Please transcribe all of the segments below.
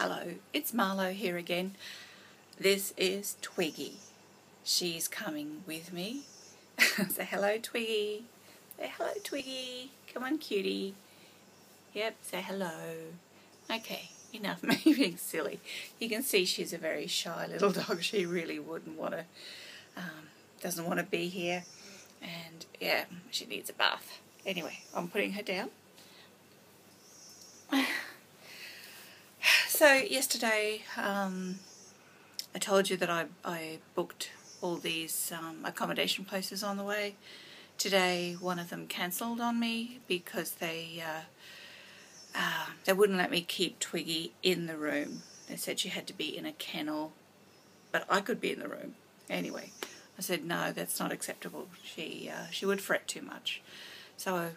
Hello, it's Marlowe here again. This is Twiggy. She's coming with me. Say hello, Twiggy. Say hello, Twiggy. Come on, cutie. Yep, say hello. Okay, enough me being silly. You can see she's a very shy little dog. She really wouldn't want to, doesn't want to be here. And yeah, she needs a bath. Anyway, I'm putting her down. So yesterday I told you that I booked all these accommodation places on the way. Today one of them cancelled on me because they wouldn't let me keep Twiggy in the room. They said she had to be in a kennel, but I could be in the room. Anyway, I said no, that's not acceptable. She would fret too much. So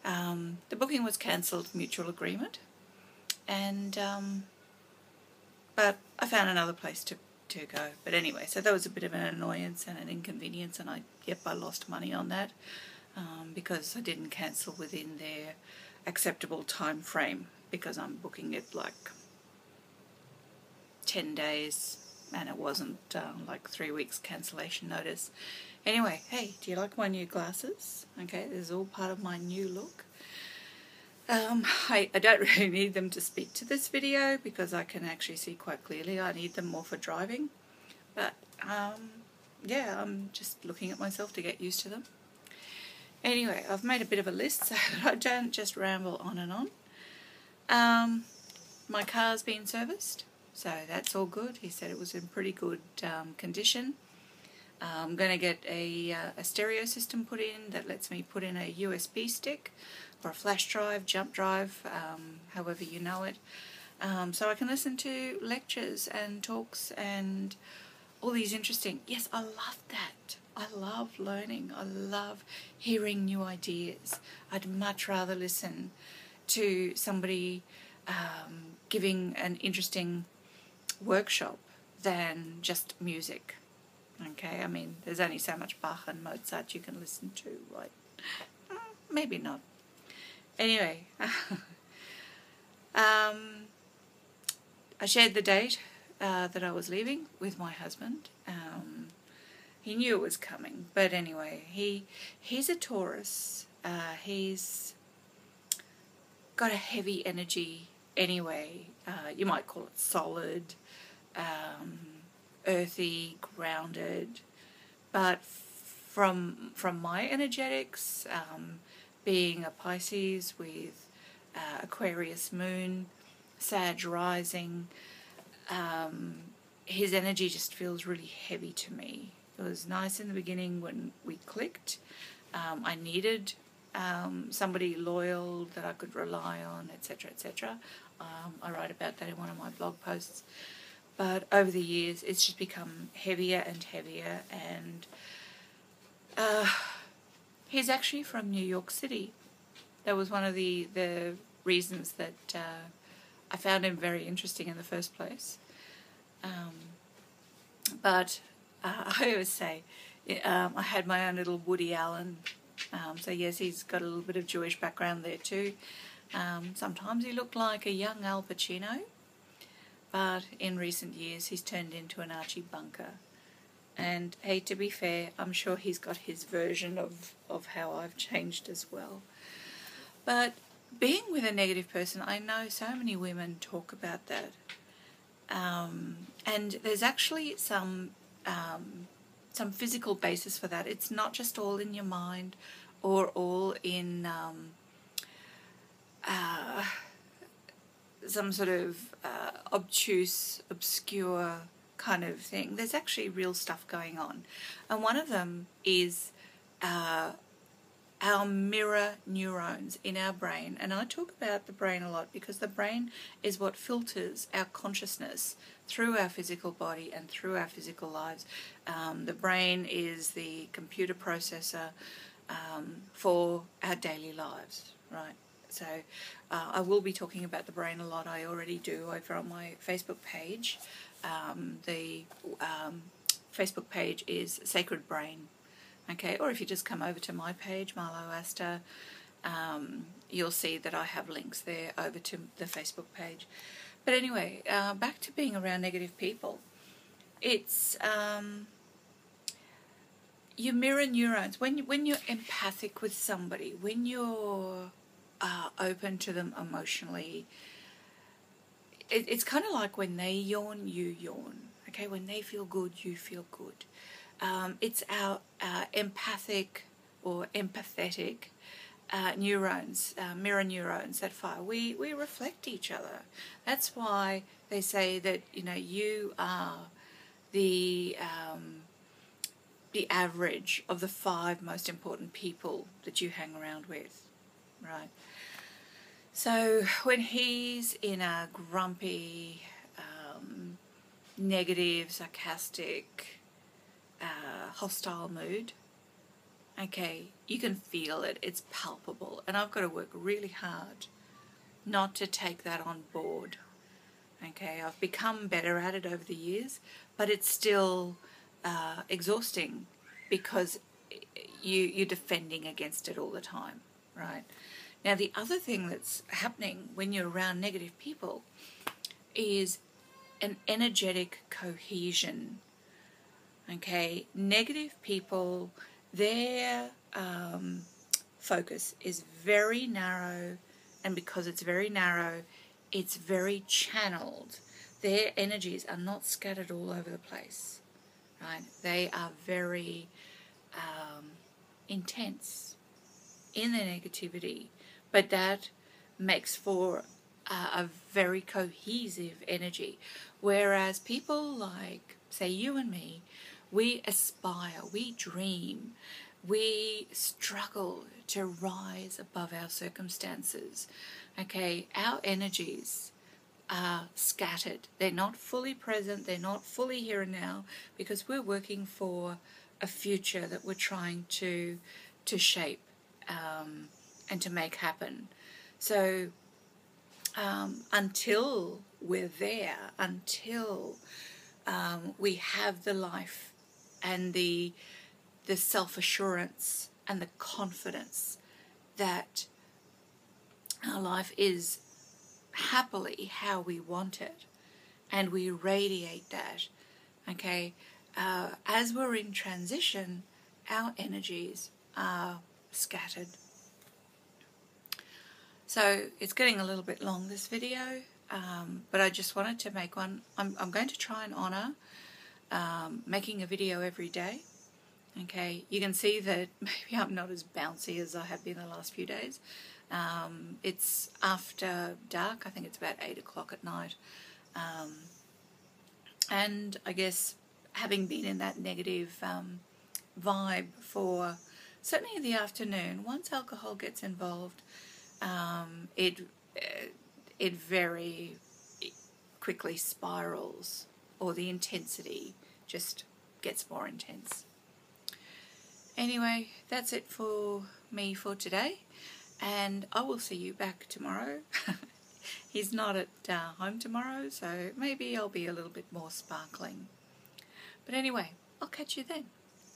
the booking was cancelled, mutual agreement. And but I found another place to go. But anyway, so that was a bit of an annoyance and an inconvenience, and I lost money on that because I didn't cancel within their acceptable time frame, because I'm booking it like 10 days and it wasn't like 3 weeks cancellation notice. Anyway, hey, do you like my new glasses? Okay, this is all part of my new look. I don't really need them to speak to this video because I can actually see quite clearly. I need them more for driving. But, yeah, I'm just looking at myself to get used to them. Anyway, I've made a bit of a list so that I don't just ramble on and on. My car's been serviced, so that's all good. He said it was in pretty good condition. I'm going to get a stereo system put in that lets me put in a USB stick or a flash drive, jump drive, however you know it, so I can listen to lectures and talks and all these interesting... Yes, I love that. I love learning. I love hearing new ideas. I'd much rather listen to somebody giving an interesting workshop than just music. Okay, I mean, there's only so much Bach and Mozart you can listen to, right? Maybe not. Anyway, I shared the date that I was leaving with my husband. He knew it was coming, but anyway, he's a Taurus. He's got a heavy energy anyway. You might call it solid, earthy, grounded, but from my energetics, being a Pisces with Aquarius moon, Sag rising, his energy just feels really heavy to me. It was nice in the beginning when we clicked. I needed somebody loyal that I could rely on, etc., etc. I write about that in one of my blog posts. But over the years, it's just become heavier and heavier, and he's actually from New York City. That was one of the reasons that I found him very interesting in the first place. But I always say I had my own little Woody Allen. So yes, he's got a little bit of Jewish background there too. Sometimes he looked like a young Al Pacino. But in recent years, he's turned into an Archie Bunker. And, hey, to be fair, I'm sure he's got his version of how I've changed as well. But being with a negative person, I know so many women talk about that. And there's actually some physical basis for that. It's not just all in your mind or all in... some sort of obtuse, obscure kind of thing. There's actually real stuff going on. And one of them is our mirror neurons in our brain. And I talk about the brain a lot because the brain is what filters our consciousness through our physical body and through our physical lives. The brain is the computer processor for our daily lives, right? So I will be talking about the brain a lot. I already do over on my Facebook page. The Facebook page is Sacred Brain. Okay, or if you just come over to my page, Marlowe Aster, you'll see that I have links there over to the Facebook page. But anyway, back to being around negative people. It's your mirror neurons. When you're empathic with somebody, when you're open to them emotionally, it's kind of like when they yawn, you yawn. Okay, when they feel good, you feel good. It's our empathic or empathetic neurons, mirror neurons that fire. We reflect each other. That's why they say that, you know, you are the average of the 5 most important people that you hang around with, right? So when he's in a grumpy, negative, sarcastic, hostile mood, okay, you can feel it. It's palpable. And I've got to work really hard not to take that on board. Okay, I've become better at it over the years, but it's still exhausting because you're defending against it all the time, right? Now, the other thing that's happening when you're around negative people is an energetic cohesion. Okay, negative people, their focus is very narrow, and because it's very narrow, it's very channeled. Their energies are not scattered all over the place, right? They are very intense in their negativity, but that makes for a very cohesive energy. Whereas people like, say, you and me, we aspire, we dream, we struggle to rise above our circumstances. Okay, our energies are scattered. They're not fully present, they're not fully here and now, because we're working for a future that we're trying to shape and to make happen. So until we're there, until we have the life and the self-assurance and the confidence that our life is happily how we want it, and we radiate that, okay, as we're in transition, our energies are scattered. So it's getting a little bit long, this video, but I just wanted to make one. I'm going to try and honour making a video every day. Okay, you can see that maybe I'm not as bouncy as I have been the last few days. It's after dark. I think it's about 8 o'clock at night. And I guess having been in that negative vibe for certainly in the afternoon, once alcohol gets involved, it very quickly spirals, or the intensity just gets more intense. Anyway, that's it for me for today, and I will see you back tomorrow. He's not at home tomorrow, so maybe I'll be a little bit more sparkling. But anyway, I'll catch you then.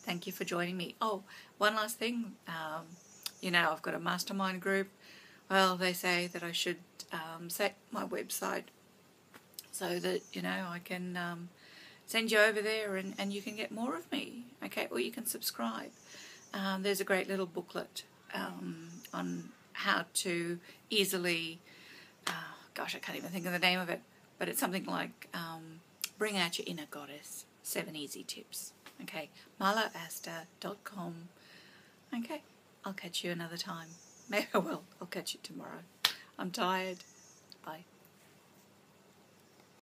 Thank you for joining me. Oh, one last thing. You know, I've got a mastermind group. Well, they say that I should set my website so that, you know, I can send you over there and you can get more of me, okay, or you can subscribe. There's a great little booklet on how to easily, gosh, I can't even think of the name of it, but it's something like Bring Out Your Inner Goddess, 7 Easy Tips, okay, marloweaster.com. Okay, I'll catch you another time. Maybe I will. I'll catch you tomorrow. I'm tired. Bye.